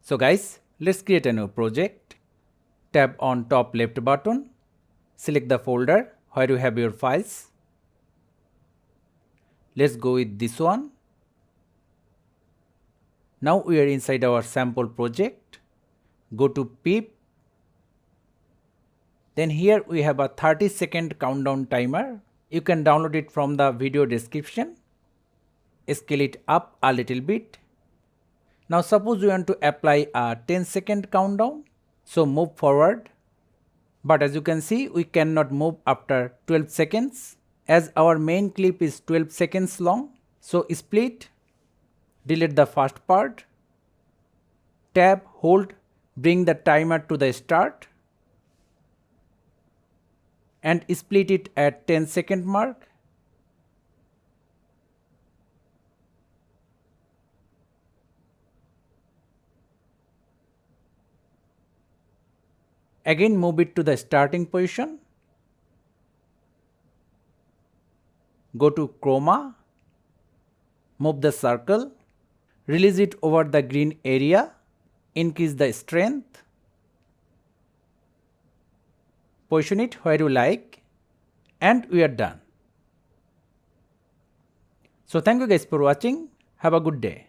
So guys, let's create a new project. Tap on top left button, select the folder where you have your files. Let's go with this one. Now we are inside our sample project. Go to pip. Then here we have a 30-second countdown timer. You can download it from the video description. Scale it up a little bit. Now suppose you want to apply a 10-second countdown. So move forward. But as you can see, we cannot move after 12 seconds as our main clip is 12 seconds long. So split, delete the first part, tab, hold, bring the timer to the start and split it at 10-second mark. Again move it to the starting position. Go to chroma, move the circle, release it over the green area, increase the strength, position it where you like, and we are done. So thank you guys for watching. Have a good day.